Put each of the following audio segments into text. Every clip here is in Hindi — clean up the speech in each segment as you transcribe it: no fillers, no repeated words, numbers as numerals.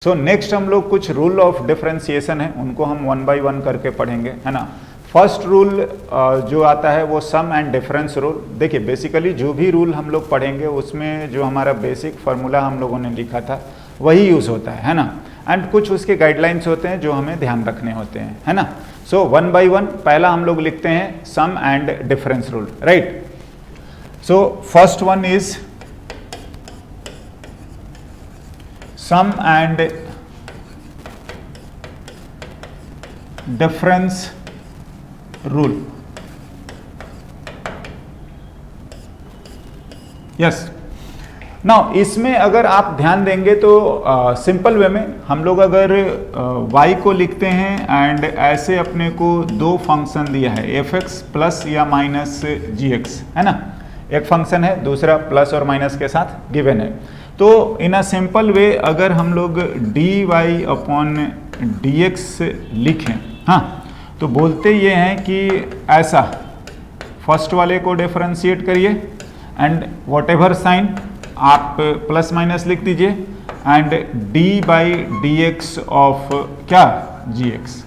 सो नेक्स्ट हम लोग कुछ रूल ऑफ डिफरेंशिएशन है उनको हम वन बाय वन करके पढ़ेंगे, है ना। फर्स्ट रूल जो आता है वो सम एंड डिफरेंस रूल। देखिए बेसिकली जो भी रूल हम लोग पढ़ेंगे उसमें जो हमारा बेसिक फार्मूला हम लोगों ने लिखा था वही यूज़ होता है ना। एंड कुछ उसके गाइडलाइंस होते हैं जो हमें ध्यान रखने होते हैं, है ना। सो वन बाय वन पहला हम लोग लिखते हैं sum and difference rule, right. So first one is sum and difference rule। Yes now इसमें अगर आप ध्यान देंगे तो सिंपल वे में हम लोग अगर y को लिखते हैं एंड ऐसे अपने को दो फंक्शन दिया है f(x) प्लस या माइनस gx, है ना। एक फंक्शन है, दूसरा प्लस और माइनस के साथ गिवन है। तो इन अ सिंपल वे अगर हम लोग dy अपॉन dx लिखें, हाँ, तो बोलते ये हैं कि ऐसा फर्स्ट वाले को डिफरेंशिएट करिए एंड वॉट एवर साइन आप प्लस माइनस लिख दीजिए and d by D x of क्या gx,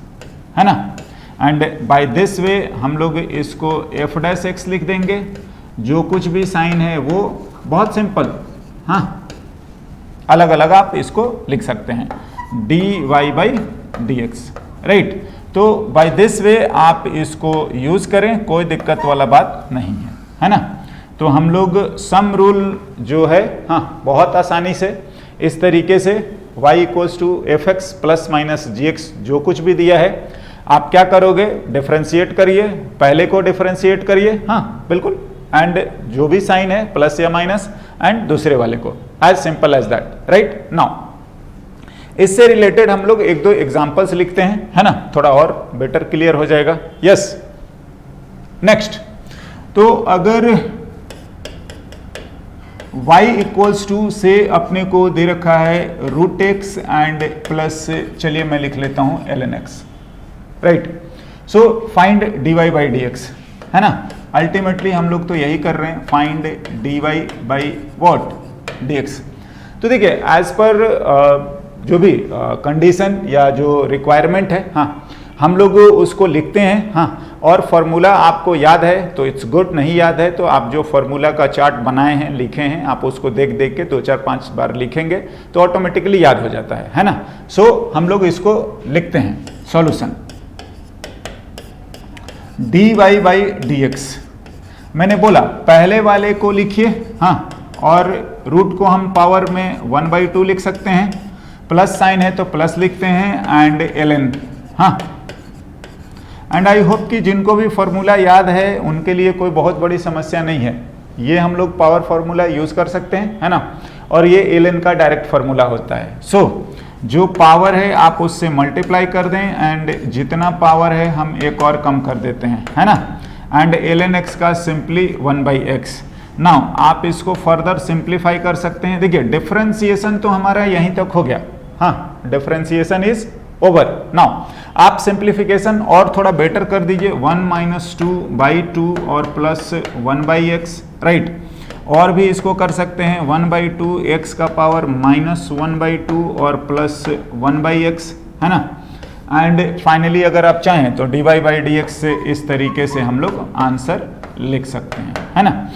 है ना। एंड बाय दिस वे हम लोग इसको f' लिख देंगे। जो कुछ भी साइन है वो बहुत सिंपल, हाँ, अलग अलग आप इसको लिख सकते हैं dy by D x, right. तो बाय दिस वे आप इसको यूज करें, कोई दिक्कत वाला बात नहीं है ना। तो हम लोग सम रूल जो है, हाँ, बहुत आसानी से इस तरीके से y equals to f(x) plus minus gx जो कुछ भी दिया है आप क्या करोगे, डिफरेंशिएट करिए, पहले को डिफरेंशिएट करिए, हाँ बिल्कुल, एंड जो भी साइन है प्लस या माइनस एंड दूसरे वाले को, as simple as that, right. Now इससे रिलेटेड हम लोग एक दो एग्जांपल्स लिखते हैं, है ना, थोड़ा और बेटर क्लियर हो जाएगा। यस नेक्स्ट, तो अगर y इक्वल्स टू से अपने को दे रखा है √x एंड प्लस, चलिए मैं लिख लेता हूं ln x, right. So find dy by D x, है ना। अल्टीमेटली हम लोग तो यही कर रहे हैं, find dy by what dx। तो देखिए एज पर जो भी कंडीशन या जो रिक्वायरमेंट है, हाँ, हम लोग उसको लिखते हैं, हाँ। और फॉर्मूला आपको याद है तो इट्स गुड, नहीं याद है तो आप जो फॉर्मूला का चार्ट बनाए हैं, लिखे हैं, आप उसको देख देख के 2-4-5 बार लिखेंगे तो ऑटोमेटिकली याद हो जाता है ना। सो हम लोग इसको लिखते हैं solution dy by D x. मैंने बोला पहले वाले को लिखिए, हाँ, और रूट को हम पावर में 1/2 लिख सकते हैं, प्लस साइन है तो प्लस लिखते हैं एंड ln, हाँ। एंड आई होप कि जिनको भी फॉर्मूला याद है उनके लिए कोई बहुत बड़ी समस्या नहीं है, ये हम लोग पावर फॉर्मूला यूज कर सकते हैं, है ना। और ये ln का डायरेक्ट फॉर्मूला होता है। सो जो पावर है आप उससे मल्टीप्लाई कर दें एंड जितना पावर है हम एक और कम कर देते हैं, है ना। एंड ln x का सिंपली 1/x। नाउ आप इसको फर्दर सिंप्लीफाई कर सकते हैं। देखिए डिफरेंशिएशन तो हमारा यहीं तक हो गया, हाँ, डिफरेंशिएशन इज ओवर। नाउ आप सिंप्लीफिकेशन और थोड़ा बेटर कर दीजिए, 1 - 2/2 और प्लस 1/x, राइट। और भी इसको कर सकते हैं 1/2 x का पावर -1/2 और प्लस 1/x, है ना। एंड फाइनली अगर आप चाहें तो dy बाई डी एक्स से इस तरीके से हम लोग आंसर लिख सकते हैं, है ना।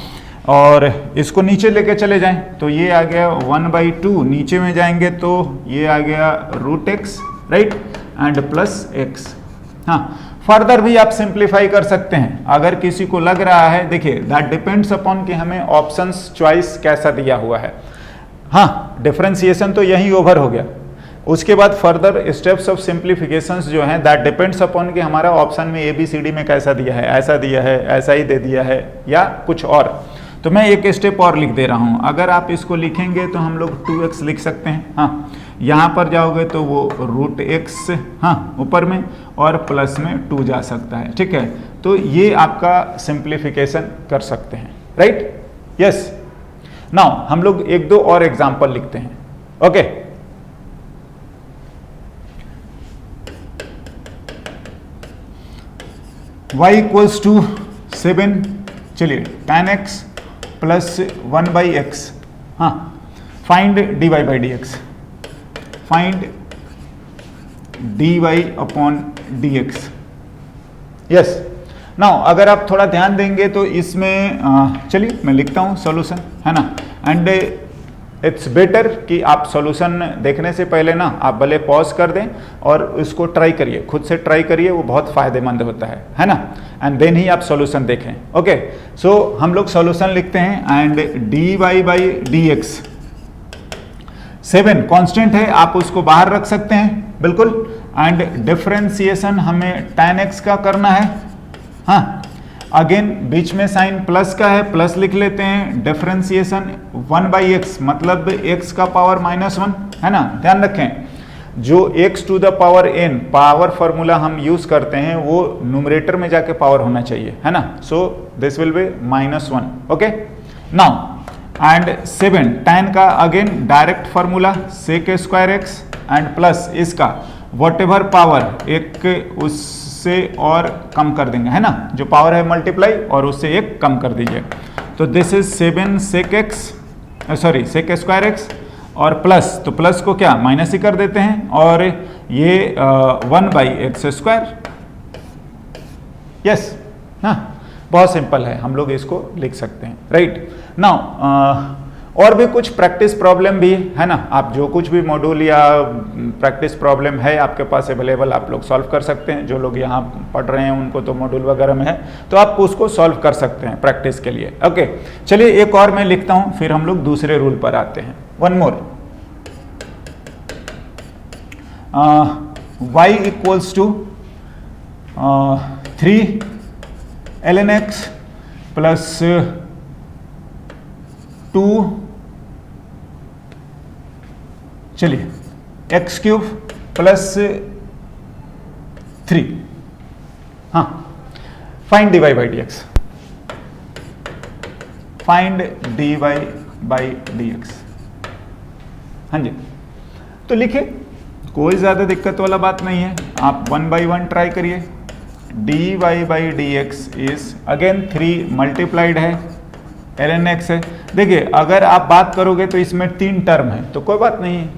और इसको नीचे लेके चले जाएं तो ये आ गया 1/2, नीचे में जाएंगे तो ये आ गया √x, right, and plus x, हाँ। फर्दर भी आप सिंप्लीफाई कर सकते हैं अगर किसी को लग रहा है। देखिए दैट डिपेंड्स अपॉन कि हमें ऑप्शंस चॉइस कैसा दिया हुआ है, हाँ। डिफरेंशिएशन तो यही ओवर हो गया, उसके बाद फर्दर स्टेप्स ऑफ सिंप्लीफिकेशंस जो हैं दैट डिपेंड्स अपॉन कि हमारा ऑप्शन में ABCD में कैसा दिया है, ऐसा दिया है, ऐसा ही दे दिया है या कुछ और। तो मैं एक स्टेप और लिख दे रहा हूँ, अगर आप इसको लिखेंगे तो हम लोग 2x लिख सकते हैं, हाँ। यहाँ पर जाओगे तो वो √x, हाँ, ऊपर में और प्लस में 2 जा सकता है, ठीक है। तो ये आपका सिंप्लीफिकेशन कर सकते हैं, राइट। यस नाउ हम लोग एक दो और एग्जाम्पल लिखते हैं, ओके। y इक्वल्स टू 7, चलिए tan x प्लस 1/x, हाँ, find dy by D x. Find dy upon dx। Yes, now अगर आप थोड़ा ध्यान देंगे तो इसमें चलिए मैं लिखता हूँ सॉल्यूशन, है ना। एंड इट्स बेटर कि आप सॉल्यूशन देखने से पहले ना आप भले पॉज कर दें और उसको ट्राई करिए, खुद से ट्राई करिए, वो बहुत फायदेमंद होता है ना। एंड देन ही आप सॉल्यूशन देखें। ओके, सो हम लोग सॉल्यूशन लिखते हैं and dy by dx 7 constant है, आप उसको बाहर रख सकते हैं बिल्कुल। एंड डिफरेंशिएशन हमें tan x का करना है। हाँ, अगेन बीच में साइन प्लस का है, प्लस लिख लेते हैं। डिफरेंशिएशन 1 बाई एक्स मतलब x का पावर -1, है ना। ध्यान रखें जो x to the power n power formula हम यूज करते हैं वो न्यूमरेटर में जाके पावर होना चाहिए, है ना। So this will be -1। Okay, now and 7 tan का again direct formula sec square x and plus इसका वॉट एवर पावर एक उससे और कम कर देंगे, है ना। जो पावर है मल्टीप्लाई और उससे एक कम कर दीजिए। तो this is 7 sec x sorry sec square x और प्लस, तो प्लस को क्या माइनस ही कर देते हैं और ये 1 बाई एक्स स्क्वायर। यस, हाँ बहुत सिंपल है, हम लोग इसको लिख सकते हैं, राइट। नाउ और भी कुछ प्रैक्टिस प्रॉब्लम भी है ना। आप जो कुछ भी मॉड्यूल या प्रैक्टिस प्रॉब्लम है आपके पास अवेलेबल, आप लोग सॉल्व कर सकते हैं। जो लोग यहाँ पढ़ रहे हैं उनको तो मॉड्यूल वगैरह में है, तो आप उसको सॉल्व कर सकते हैं प्रैक्टिस के लिए। ओके, चलिए एक और मैं लिखता हूँ, फिर हम लोग दूसरे रूल पर आते हैं। One more, y equals to 3 ln x plus 2 चलिए एक्स क्यूब प्लस 3। हाँ, find dy by dx, find dy by dx। हाँ जी, तो लिखे, कोई ज्यादा दिक्कत वाला बात नहीं है। आप 1 बाई 1 ट्राई करिए। dy by dx is again 3 multiplied है ln x है। देखिए अगर आप बात करोगे तो इसमें 3 टर्म है, तो कोई बात नहीं है।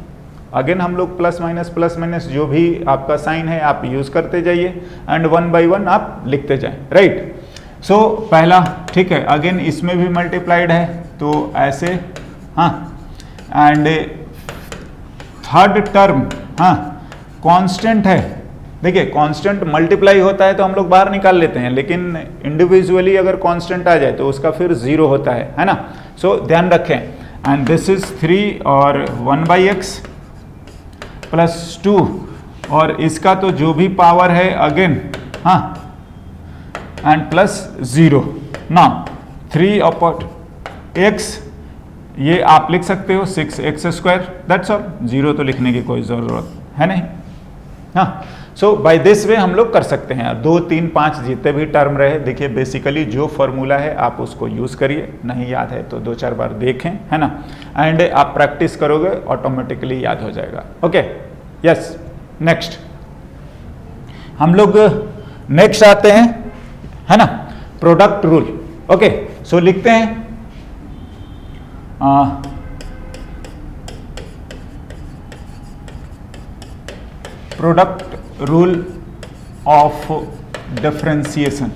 अगेन हम लोग प्लस माइनस जो भी आपका साइन है आप यूज करते जाइए एंड 1 बाई 1 आप लिखते जाएं, राइट। सो पहला ठीक है, अगेन इसमें भी मल्टीप्लाइड है तो ऐसे, हाँ। एंड थर्ड टर्म, हाँ कांस्टेंट है। देखिए कांस्टेंट मल्टीप्लाई होता है तो हम लोग बाहर निकाल लेते हैं, लेकिन इंडिविजुअली अगर कांस्टेंट आ जाए तो उसका फिर 0 होता है ना। सो ध्यान रखें। एंड दिस इज 3 और 1 बाई एक्स प्लस 2 और इसका तो जो भी पावर है अगेन, हाँ, एंड प्लस 0। ना 3 अपॉन एक्स ये आप लिख सकते हो 6x स्क्वायर, दैट्स ऑल। 0 तो लिखने की कोई जरूरत है नहीं, हाँ। सो बाय दिस वे हम लोग कर सकते हैं। 2, 3, 5 जितने भी टर्म रहे, देखिए बेसिकली जो फॉर्मूला है आप उसको यूज करिए, नहीं याद है तो 2-4 बार देखें, है ना। एंड आप प्रैक्टिस करोगे ऑटोमेटिकली याद हो जाएगा। Okay, yes. नेक्स्ट हम लोग नेक्स्ट आते हैं, है ना, प्रोडक्ट रूल। ओके, सो लिखते हैं product rule of differentiation.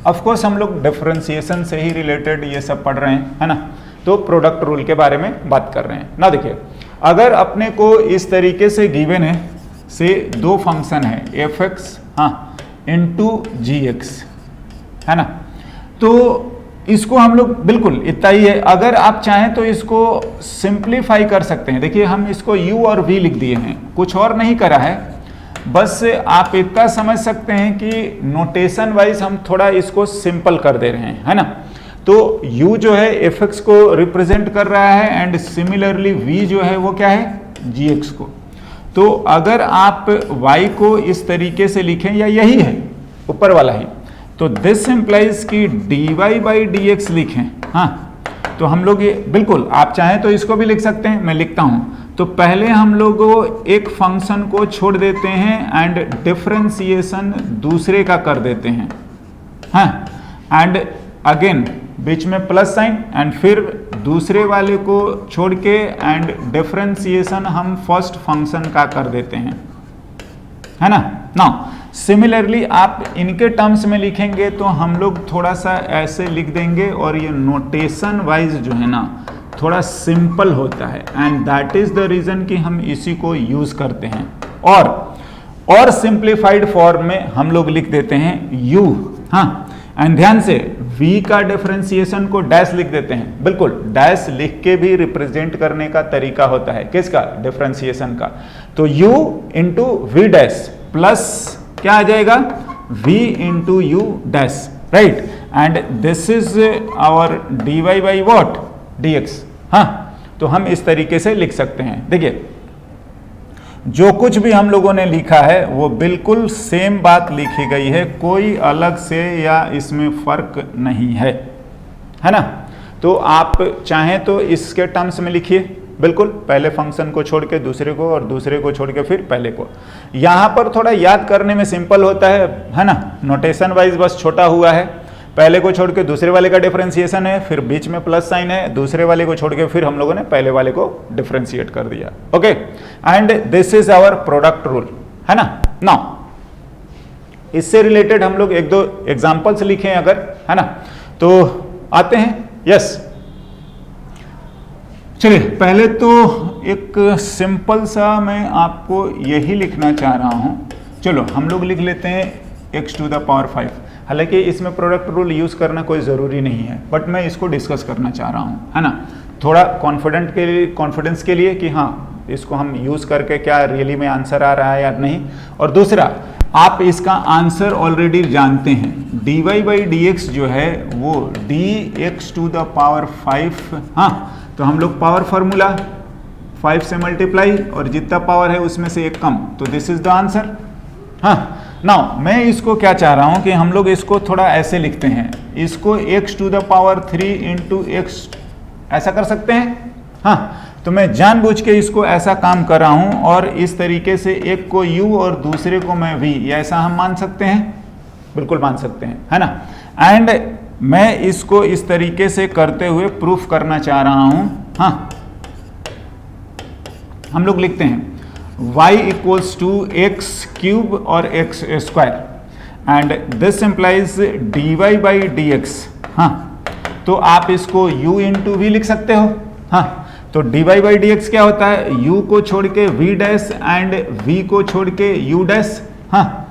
Of course हम लोग डिफरेंशिएशन से ही रिलेटेड ये सब पढ़ रहे हैं, है ना। तो प्रोडक्ट रूल के बारे में बात कर रहे हैं ना। देखिए अगर अपने को इस तरीके से गिवन है, से 2 फंक्शन है f(x) हाँ इंटू gx, है ना। तो इसको हम लोग बिल्कुल इतना ही है। अगर आप चाहें तो इसको सिंप्लीफाई कर सकते हैं। देखिए हम इसको u और v लिख दिए हैं, कुछ और नहीं करा है। बस आप इतना समझ सकते हैं कि नोटेशन वाइज हम थोड़ा इसको सिंपल कर दे रहे हैं, है ना। तो u जो है f(x) को रिप्रेजेंट कर रहा है एंड सिमिलरली v जो है वो क्या है gx को। तो अगर आप y को इस तरीके से लिखें, या यही है ऊपर वाला ही, तो दिस इंप्लाइज कि dy बाई dx लिखें, हाँ। तो हम लोग ये बिल्कुल, आप चाहें तो इसको भी लिख सकते हैं, मैं लिखता हूं। तो पहले हम लोग एक फंक्शन को छोड़ देते हैं एंड डिफरेंशिएशन दूसरे का कर देते हैं, हाँ। एंड अगेन बीच में प्लस साइन एंड फिर दूसरे वाले को छोड़ के एंड डिफरेंशिएशन हम फर्स्ट फंक्शन का कर देते हैं, है ना। नाउ सिमिलरली आप इनके टर्म्स में लिखेंगे तो हम लोग थोड़ा सा ऐसे लिख देंगे और ये नोटेशन वाइज जो है ना थोड़ा सिंपल होता है and that is the reason कि हम इसी को यूज करते हैं। और सिंप्लीफाइड फॉर्म में हम लोग लिख देते हैं u, हाँ। एंड ध्यान से v का डिफरेंशिएशन को डैश लिख देते हैं, बिल्कुल डैश लिख के भी रिप्रेजेंट करने का तरीका होता है, किसका, डिफरेंशिएशन का। तो u into v dash plus क्या आ जाएगा, v into u dash, right. And this is our dy by what, dx, हाँ। तो हम इस तरीके से लिख सकते हैं। देखिए जो कुछ भी हम लोगों ने लिखा है वो बिल्कुल सेम बात लिखी गई है, कोई अलग से या इसमें फर्क नहीं है ना। तो आप चाहें तो इसके टर्म्स में लिखिए, बिल्कुल पहले फंक्शन को छोड़ के दूसरे को और दूसरे को छोड़ के फिर पहले को। यहाँ पर थोड़ा याद करने में सिंपल होता है ना, नोटेशन वाइज बस छोटा हुआ है, पहले को छोड़ के दूसरे वाले का डिफरेंशिएशन है, फिर बीच में प्लस साइन है, दूसरे वाले को छोड़ के फिर हम लोगों ने पहले वाले को डिफरेंशिएट कर दिया, okay. And this is our product rule, है ना। नाउ इससे रिलेटेड हम लोग एक दो एग्जांपल्स लिखें अगर, है ना, तो आते हैं। यस, चलिए पहले तो एक सिंपल सा मैं आपको यही लिखना चाह रहा हूं। चलो हम लोग लिख लेते हैं x टू द पावर 5। हालांकि इसमें प्रोडक्ट रूल यूज करना कोई ज़रूरी नहीं है, बट मैं इसको डिस्कस करना चाह रहा हूँ, है ना, थोड़ा कॉन्फिडेंस के लिए कि हाँ इसको हम यूज करके क्या रियली में आंसर आ रहा है या नहीं। और दूसरा, आप इसका आंसर ऑलरेडी जानते हैं, dy बाई dx जो है वो dx टू द पावर 5, हाँ। तो हम लोग पावर फार्मूला 5 से मल्टीप्लाई और जितना पावर है उसमें से एक कम, तो दिस इज द आंसर, हाँ। नाउ मैं इसको क्या चाह रहा हूं कि हम लोग इसको थोड़ा ऐसे लिखते हैं, इसको x to the power 3 into x ऐसा कर सकते हैं, हाँ। तो मैं जानबूझ के इसको ऐसा काम कर रहा हूं और इस तरीके से एक को u और दूसरे को मैं v, ऐसा हम मान सकते हैं, बिल्कुल मान सकते हैं, है ना। एंड मैं इसको इस तरीके से करते हुए प्रूफ करना चाह रहा हूं, हाँ। हम लोग लिखते हैं y equals to X cube और X square and this implies dy by dx, हाँ। तो आप इसको u इंटू वी लिख सकते हो, हाँ। तो dy बाई dx क्या होता है, u को छोड़ के v डैश एंड v को छोड़ के u डैश, हाँ।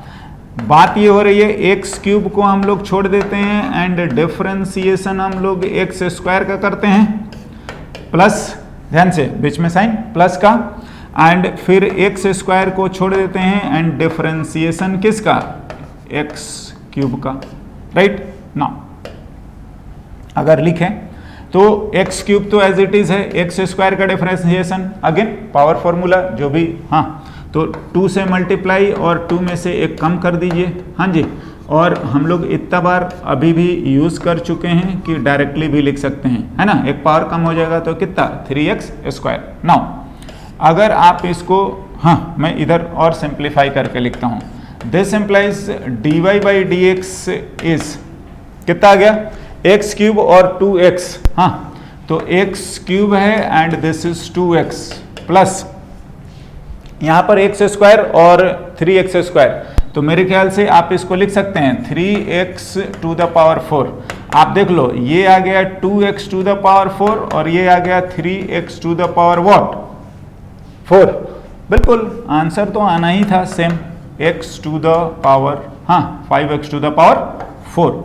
बात ये हो रही है एक्स क्यूब को हम लोग छोड़ देते हैं एंड डिफरेंशिएशन हम लोग एक्स स्क्वायर का करते हैं, प्लस, ध्यान से बीच में साइन प्लस का, एंड फिर एक्स स्क्वायर को छोड़ देते हैं एंड डिफरेंशिएशन किसका, एक्स क्यूब का, राइट। नाउ अगर लिखें तो एक्स क्यूब तो एज इट इज है, एक्स स्क्वायर का डिफरेंशिएशन अगेन पावर फॉर्मूला जो भी, हाँ। तो 2 से मल्टीप्लाई और 2 में से एक कम कर दीजिए, हाँ जी। और हम लोग इतना बार अभी भी यूज कर चुके हैं कि डायरेक्टली भी लिख सकते हैं, है ना। एक पावर कम हो जाएगा तो कितना, 3x स्क्वायर। नाउ अगर आप इसको, हाँ, मैं इधर और सिंप्लीफाई करके लिखता हूं, this implies dy by dx is कितना आ गया, एक्स क्यूब और 2x, हाँ। तो एक्स क्यूब है and this is 2x plus यहां पर एक्स स्क्वायर और 3x स्क्वायर, तो मेरे ख्याल से आप इसको लिख सकते हैं 3x टू द पावर 4। आप देख लो ये आ गया 2x टू द पावर 4 और ये आ गया 3x to the power what, 4। बिल्कुल आंसर तो आना ही था same, x to the power, हाँ, 5x to the power 4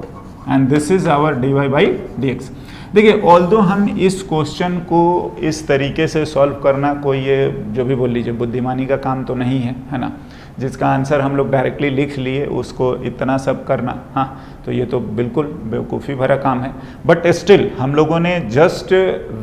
and this is our dy by dx। देखिए ऑल्दो हम इस क्वेश्चन को इस तरीके से सॉल्व करना कोई ये जो भी बोल लीजिए बुद्धिमानी का काम तो नहीं है ना, जिसका आंसर हम लोग डायरेक्टली लिख लिए उसको इतना सब करना, हाँ। तो ये तो बिल्कुल बेवकूफ़ी भरा काम है, बट स्टिल हम लोगों ने जस्ट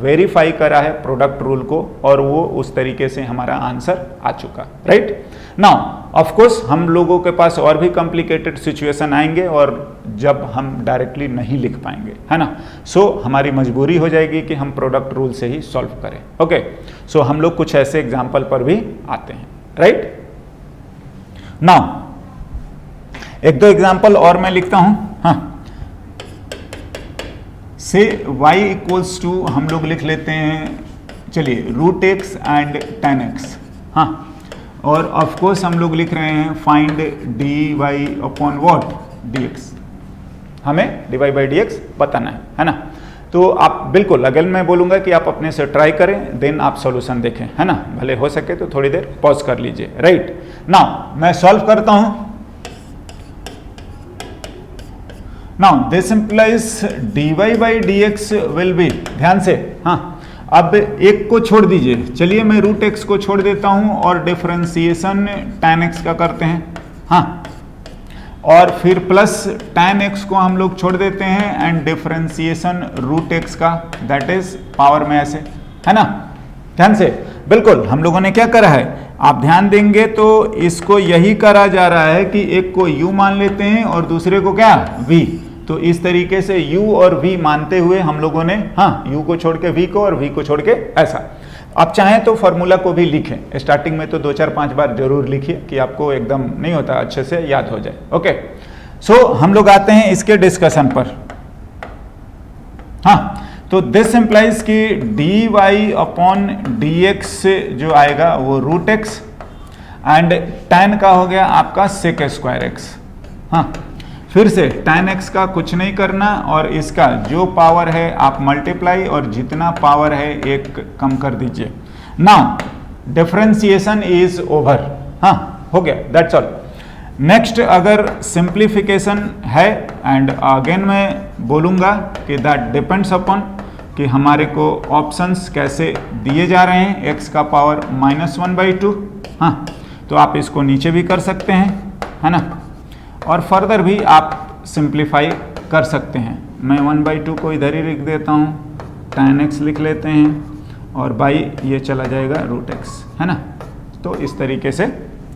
वेरीफाई करा है प्रोडक्ट रूल को और वो उस तरीके से हमारा आंसर आ चुका, राइट। नाउ ऑफ कोर्स हम लोगों के पास और भी कॉम्प्लिकेटेड सिचुएशन आएंगे और जब हम डायरेक्टली नहीं लिख पाएंगे, है ना। सो हमारी मजबूरी हो जाएगी कि हम प्रोडक्ट रूल से ही सॉल्व करें, ओके। सो हम लोग कुछ ऐसे एग्जाम्पल पर भी आते हैं, राइट। नाउ एक दो एग्जाम्पल और मैं लिखता हूं, हाँ। से y इक्वल्स टू हम लोग लिख लेते हैं, चलिए root x and tan x, हाँ, और ऑफ कोर्स हम लोग लिख रहे हैं find D Y upon what D X, हमें D Y by D X बताना है ना। तो आप बिल्कुल अगर मैं बोलूँगा कि आप अपने से ट्राई करें, देन आप सॉल्यूशन देखें, है ना, भले हो सके तो थोड़ी देर पॉज कर लीजिए, राइट। नाउ मैं सॉल्व करता हूँ। Now this implies D Y by D X will be, ध्यान से, हाँ, अब एक को छोड़ दीजिए, चलिए मैं रूट एक्स को छोड़ देता हूँ और डिफरेंशिएशन tan x का करते हैं, हाँ, और फिर प्लस tan x को हम लोग छोड़ देते हैं एंड डिफरेंशिएशन रूट x का, दैट इज पावर में ऐसे, है ना। ध्यान से, बिल्कुल हम लोगों ने क्या करा है, आप ध्यान देंगे तो इसको यही करा जा रहा है कि एक को u मान लेते हैं और दूसरे को क्या v, तो इस तरीके से u और v मानते हुए हम लोगों ने, हाँ, u को छोड़ के v को और v को छोड़ के ऐसा। आप चाहें तो फॉर्मूला को भी लिखें, स्टार्टिंग में तो 2-4-5 बार जरूर लिखिए कि आपको एकदम नहीं होता, अच्छे से याद हो जाए। ओके, सो हम लोग आते हैं इसके डिस्कशन पर। हाँ, तो दिस इंप्लाइज कि D Y upon D X जो आएगा वो रूट एक्स एंड tan का हो गया आपका सेक स्क्वायर एक्स, हाँ, फिर से tan x का कुछ नहीं करना और इसका जो पावर है आप मल्टीप्लाई और जितना पावर है एक कम कर दीजिए। नाउ डिफरेंशिएशन इज ओवर, हाँ, हो गया, दैट्स ऑल। नेक्स्ट अगर सिंप्लीफिकेशन है, एंड अगेन मैं बोलूँगा कि दैट डिपेंड्स अपॉन कि हमारे को ऑप्शंस कैसे दिए जा रहे हैं, x का पावर -1/2, हाँ, तो आप इसको नीचे भी कर सकते हैं, है ना, और फर्दर भी आप सिंप्लीफाई कर सकते हैं। मैं 1/2 को इधर ही लिख देता हूँ, tan x लिख लेते हैं और बाई ये चला जाएगा रूट x, है ना, तो इस तरीके से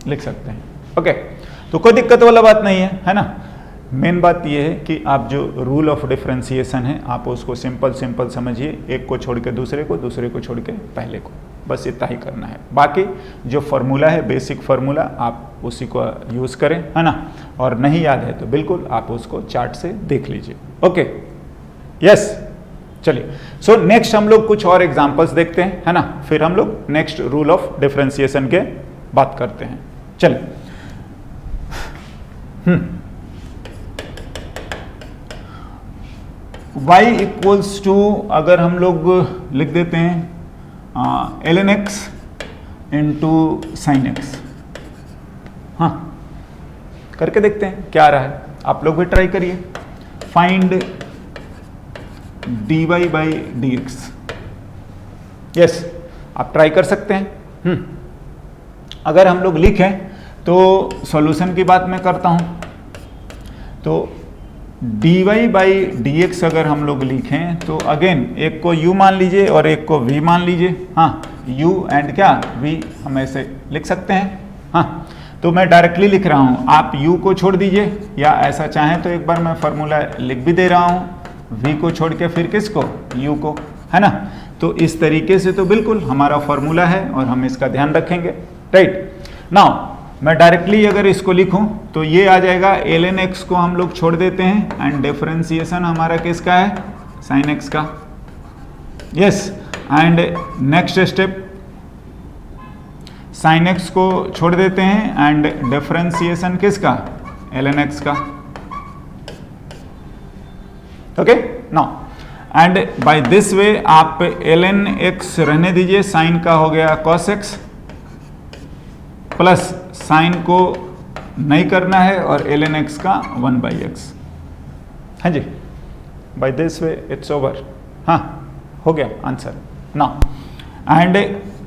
लिख सकते हैं। ओके, तो कोई दिक्कत वाला बात नहीं है ना। मेन बात ये है कि आप जो रूल ऑफ डिफरेंशिएशन है आप उसको सिंपल समझिए, एक को छोड़ के दूसरे को छोड़ के पहले को, बस इतना ही करना है। बाकी जो फार्मूला है, बेसिक फार्मूला, आप उसी को यूज़ करें, है ना, और नहीं याद है तो बिल्कुल आप उसको चार्ट से देख लीजिए। ओके, यस, चलिए, सो नेक्स्ट हम लोग कुछ और एग्जांपल्स देखते हैं, है ना, फिर हम लोग नेक्स्ट रूल ऑफ डिफरेंशिएशन के बात करते हैं। चलिए, y इक्वल्स टू, अगर हम लोग लिख देते हैं ln x into sine x, हाँ, करके देखते हैं क्या आ रहा है, आप लोग भी ट्राई करिए। Find dy by D x, yes, आप ट्राई कर सकते हैं। अगर हम लोग लिखें तो सॉल्यूशन की बात मैं करता हूँ, तो dy बाई डी एक्स अगर हम लोग लिखें तो अगेन एक को u मान लीजिए और एक को v मान लीजिए, हाँ, u एंड क्या v हम ऐसे लिख सकते हैं, हाँ, तो मैं डायरेक्टली लिख रहा हूँ, आप u को छोड़ दीजिए या ऐसा चाहें तो एक बार मैं फार्मूला लिख भी दे रहा हूँ, v को छोड़ के फिर किसको, u को, है ना, तो इस तरीके से तो बिल्कुल हमारा फार्मूला है और हम इसका ध्यान रखेंगे, राइट। नाउ मैं डायरेक्टली अगर इसको लिखूं तो ये आ जाएगा ln x को हम लोग छोड़ देते हैं एंड डिफरेंशिएशन हमारा किसका है, sin x का, yes, and next step sin x को छोड़ देते हैं एंड डिफरेंशिएशन किसका, ln x का, okay. Now and by this way आप ln x रहने दीजिए, sin का हो गया cos x प्लस साइन को नहीं करना है और ln x का 1/x, हाँ जी, by this way it's over, हाँ, हो गया आंसर। नाउ एंड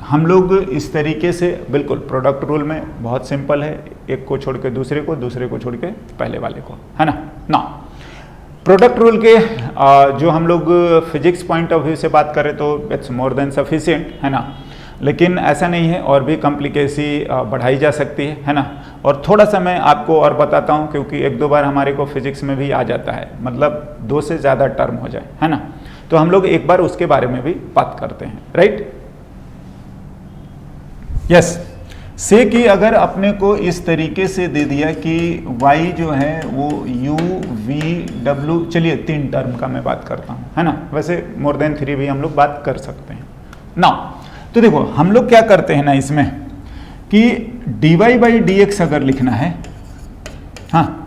हम लोग इस तरीके से बिल्कुल प्रोडक्ट रूल में बहुत सिंपल है, एक को छोड़ के दूसरे को छोड़ के पहले वाले को, है ना। नाउ प्रोडक्ट रूल के जो हम लोग फिजिक्स पॉइंट ऑफ व्यू से बात करें तो इट्स मोर देन सफिशिएंट, है ना, लेकिन ऐसा नहीं है, और भी कॉम्प्लिकेसी बढ़ाई जा सकती है ना। और थोड़ा सा मैं आपको और बताता हूँ क्योंकि 1-2 बार हमारे को फिजिक्स में भी आ जाता है, मतलब 2 से ज़्यादा टर्म हो जाए, है ना, तो हम लोग एक बार उसके बारे में भी बात करते हैं, राइट, यस। से कि अगर अपने को इस तरीके से दे दिया कि y जो है वो u v w, चलिए 3 टर्म का मैं बात करता हूँ, है ना, वैसे मोर देन 3 भी हम लोग बात कर सकते हैं ना। तो देखो हम लोग क्या करते हैं ना इसमें कि dy बाई dx अगर लिखना है, हाँ,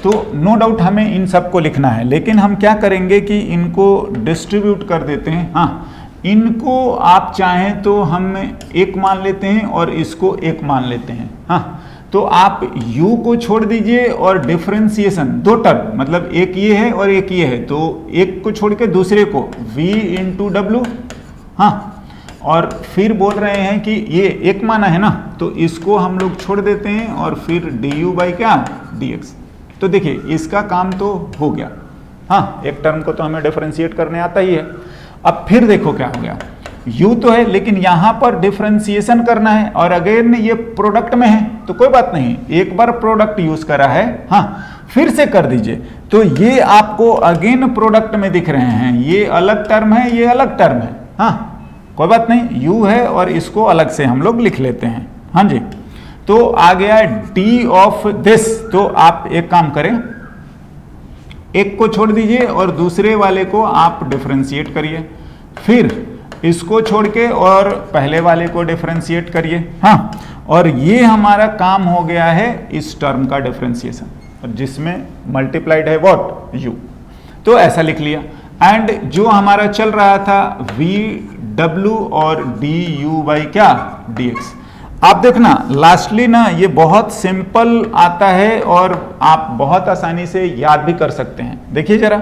तो नो डाउट हमें इन सब को लिखना है, लेकिन हम क्या करेंगे कि इनको डिस्ट्रीब्यूट कर देते हैं। हाँ, इनको आप चाहें तो हम एक मान लेते हैं और इसको एक मान लेते हैं। हाँ, तो आप u को छोड़ दीजिए और डिफरेंशिएशन 2 टर्म, मतलब एक ये है और एक ये है, तो एक को छोड़ के दूसरे को v इंटू डब्लू। हाँ, और फिर बोल रहे हैं कि ये एक माना है ना, तो इसको हम लोग छोड़ देते हैं और फिर du बाई क्या dx। तो देखिए इसका काम तो हो गया। हाँ, एक टर्म को तो हमें डिफरेंशिएट करने आता ही है। अब फिर देखो क्या हो गया, u तो है लेकिन यहां पर डिफरेंशिएशन करना है और अगेन ये प्रोडक्ट में है, तो कोई बात नहीं, एक बार प्रोडक्ट यूज करा है, हाँ, फिर से कर दीजिए। तो ये आपको अगेन प्रोडक्ट में दिख रहे हैं, ये अलग टर्म है, ये अलग टर्म है। हाँ, कोई बात नहीं, u है और इसको अलग से हम लोग लिख लेते हैं। हाँ जी, तो आ गया d ऑफ दिस। तो आप एक काम करें, एक को छोड़ दीजिए और दूसरे वाले को आप डिफरेंशिएट करिए, फिर इसको छोड़ के और पहले वाले को डिफरेंशिएट करिए। हाँ, और ये हमारा काम हो गया है इस टर्म का डिफरेंशिएशन, जिसमें मल्टीप्लाइड है व्हाट u। तो ऐसा लिख लिया। एंड जो हमारा चल रहा था v w और du बाई क्या dx। आप देखना लास्टली ना ये बहुत सिंपल आता है और आप बहुत आसानी से याद भी कर सकते हैं। देखिए जरा,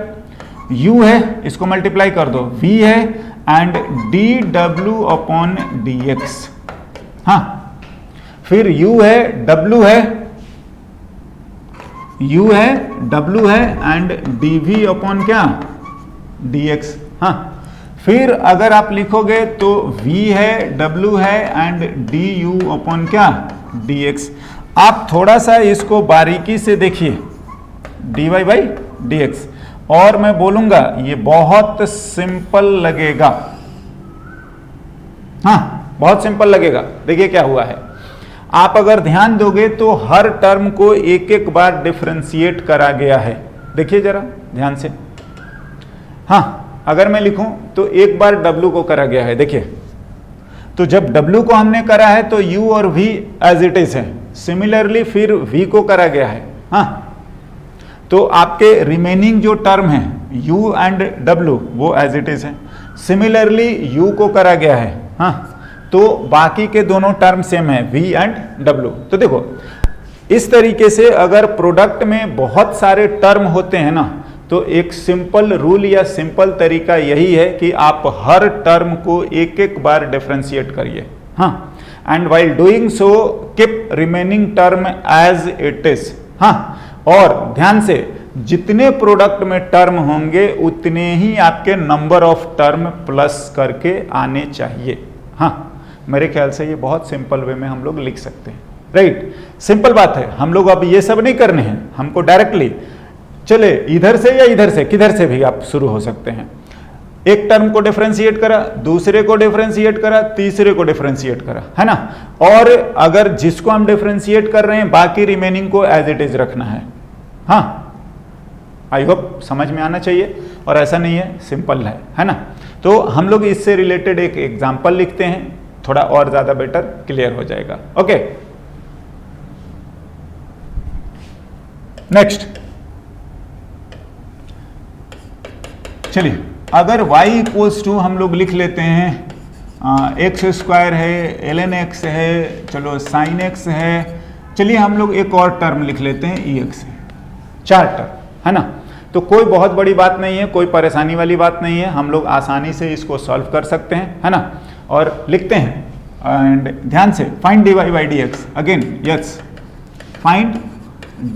u है, इसको मल्टीप्लाई कर दो, v है एंड dw अपॉन dx। हाँ, फिर u है, w है, u है, w है एंड dv अपॉन क्या dx। हाँ, फिर अगर आप लिखोगे तो v है, w है एंड du अपॉन क्या dx। आप थोड़ा सा इसको बारीकी से देखिए, dy बाई dx, और मैं बोलूंगा ये बहुत सिंपल लगेगा। हाँ, बहुत सिंपल लगेगा। देखिए क्या हुआ है, आप अगर ध्यान दोगे तो हर टर्म को एक एक बार डिफरेंशिएट करा गया है। देखिए जरा ध्यान से। हाँ, अगर मैं लिखूं तो एक बार w को करा गया है। देखिए, तो जब w को हमने करा है तो u और v एज इट इज है। सिमिलरली फिर v को करा गया है। हाँ, तो आपके रिमेनिंग जो टर्म है u एंड w वो एज इट इज है। सिमिलरली u को करा गया है। हाँ, तो बाकी के दोनों टर्म सेम है, v एंड w। तो देखो इस तरीके से अगर प्रोडक्ट में बहुत सारे टर्म होते हैं ना, तो एक सिंपल रूल या सिंपल तरीका यही है कि आप हर टर्म को एक एक बार डिफरेंशिएट करिए। हाँ, and while doing so keep remaining term as it is. हाँ, और ध्यान से, जितने प्रोडक्ट में टर्म होंगे उतने ही आपके नंबर ऑफ टर्म प्लस करके आने चाहिए। हाँ, मेरे ख्याल से ये बहुत सिंपल वे में हम लोग लिख सकते हैं। राइट, सिंपल बात है। हम लोग अब ये सब नहीं करने हैं, हमको डायरेक्टली चले इधर से या इधर से, किधर से भी आप शुरू हो सकते हैं। एक टर्म को डिफरेंशिएट करा, दूसरे को डिफरेंशिएट करा, तीसरे को डिफरेंशिएट करा, है ना। और अगर जिसको हम डिफरेंशिएट कर रहे हैं बाकी रिमेनिंग को एज इट इज रखना है। हाँ, आई होप समझ में आना चाहिए, और ऐसा नहीं है, सिंपल है ना। तो हम लोग इससे रिलेटेड एक एग्जाम्पल लिखते हैं, थोड़ा और ज्यादा बेटर क्लियर हो जाएगा। ओके, नेक्स्ट चलिए, अगर y इक्वल्स टू हम लोग लिख लेते हैं एक्स स्क्वायर है, ln x है, चलो साइन x है, चलिए हम लोग एक और टर्म लिख लेते हैं ex है, 4 टर्म, है ना। तो कोई बहुत बड़ी बात नहीं है, कोई परेशानी वाली बात नहीं है, हम लोग आसानी से इसको सॉल्व कर सकते हैं, है ना। और लिखते हैं एंड ध्यान से, find dy by dx। Again yes, find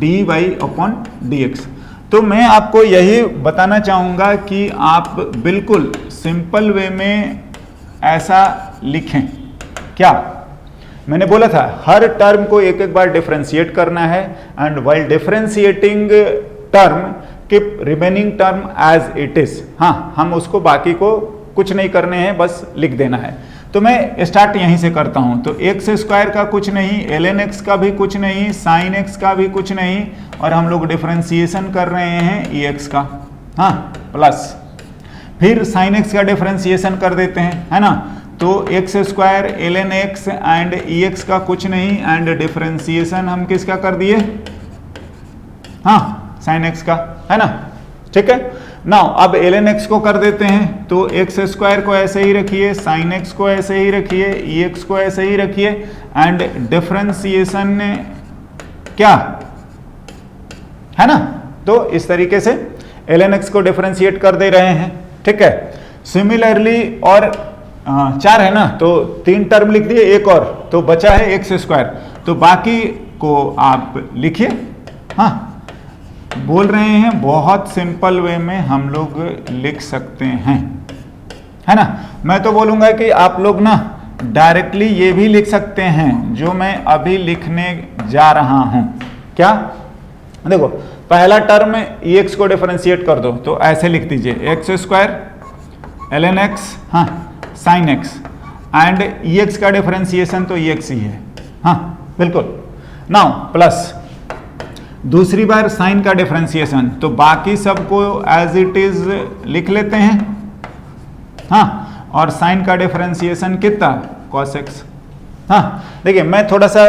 dy upon dx। तो मैं आपको यही बताना चाहूँगा कि आप बिल्कुल सिंपल वे में ऐसा लिखें। क्या मैंने बोला था, हर टर्म को एक एक बार डिफरेंशिएट करना है, and while differentiating term keep remaining term as it is. हाँ, हम उसको बाकी को कुछ नहीं करने हैं, बस लिख देना है। तो मैं स्टार्ट यहीं से करता हूं। तो एक्स स्क्वायर का कुछ नहीं, ln x का भी कुछ नहीं, साइन x का भी कुछ नहीं, और हम लोग डिफरेंशिएशन कर रहे हैं ex का, हाँ, प्लस फिर साइन x का डिफरेंशिएशन कर देते हैं, है ना। तो x square ln x and ex का कुछ नहीं, एंड डिफरेंशिएशन हम किसका कर दिए, हाँ, साइन x का, है ना, ठीक है। नाउ अब ln x को कर देते हैं, तो एक्स स्क्वायर को ऐसे ही रखिए, साइन x को ऐसे ही रखिए, ex को ऐसे ही रखिए, एंड डिफरेंशिएशन क्या है ना। तो इस तरीके से ln x को डिफरेंशिएट कर दे रहे हैं, ठीक है। सिमिलरली और 4 है ना, तो 3 टर्म लिख दिए, एक और तो बचा है एक्स स्क्वायर, तो बाकी को आप लिखिए, हाँ, बोल रहे हैं बहुत सिंपल वे में हम लोग लिख सकते हैं, है ना। मैं तो बोलूंगा कि आप लोग ना डायरेक्टली ये भी लिख सकते हैं जो मैं अभी लिखने जा रहा हूं। क्या, देखो पहला टर्म ex को डिफरेंशिएट कर दो, तो ऐसे लिख दीजिए एक्स स्क्वायर ln x, हाँ, साइन x, एंड ex का डिफरेंशिएशन तो ex ही है, हाँ बिल्कुल। नाउ प्लस दूसरी बार साइन का डिफरेंशिएशन, तो बाकी सबको एज इट इज लिख लेते हैं, हाँ, और साइन का डिफरेंशिएशन कितना, cos x, हाँ। देखिए मैं थोड़ा सा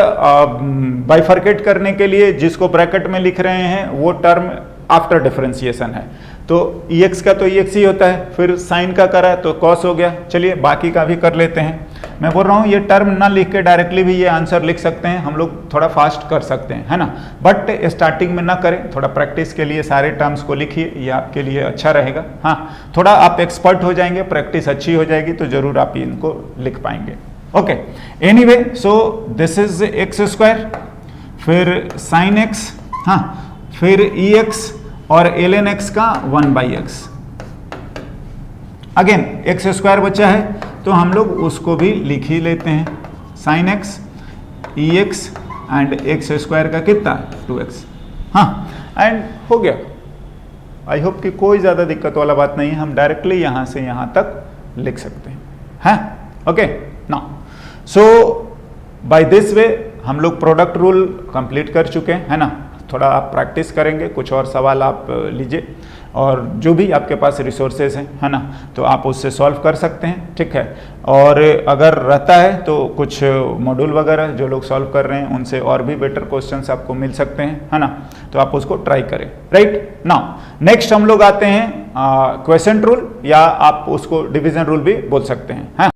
बाइफर्केट करने के लिए जिसको ब्रैकेट में लिख रहे हैं वो टर्म आफ्टर डिफरेंशिएशन है, तो ex का तो ex ही होता है, फिर साइन का करा तो cos हो गया। चलिए बाकी का भी कर लेते हैं। मैं बोल रहा हूँ ये टर्म ना लिख के डायरेक्टली भी ये आंसर लिख सकते हैं, हम लोग थोड़ा फास्ट कर सकते हैं, है ना, बट स्टार्टिंग में ना करें, थोड़ा प्रैक्टिस के लिए सारे टर्म्स को लिखिए, ये आपके लिए अच्छा रहेगा। हाँ, थोड़ा आप एक्सपर्ट हो जाएंगे, प्रैक्टिस अच्छी हो जाएगी तो जरूर आप इनको लिख पाएंगे। Okay, anyway, so this is x square, फिर साइन x, हाँ, फिर ex और ln x का 1/x, अगेन एक्स स्क्वायर बचा है तो हम लोग उसको भी लिख ही लेते हैं, sine x, ex and x square का कितना 2x, हाँ, एंड हो गया। आई होप कि कोई ज़्यादा दिक्कत वाला बात नहीं है, हम डायरेक्टली यहाँ से यहाँ तक लिख सकते हैं, हैं, okay. Now so by this way हम लोग प्रोडक्ट रूल कंप्लीट कर चुके हैं, है ना। थोड़ा आप प्रैक्टिस करेंगे, कुछ और सवाल आप लीजिए, और जो भी आपके पास रिसोर्सेज हैं, है ना, तो आप उससे सॉल्व कर सकते हैं, ठीक है। और अगर रहता है तो कुछ मॉड्यूल वगैरह जो लोग सॉल्व कर रहे हैं उनसे और भी बेटर क्वेश्चंस आपको मिल सकते हैं, है ना, तो आप उसको ट्राई करें, राइट। नाउ नेक्स्ट हम लोग आते हैं क्वेश्चन रूल, या आप उसको डिवीजन रूल भी बोल सकते हैं, है।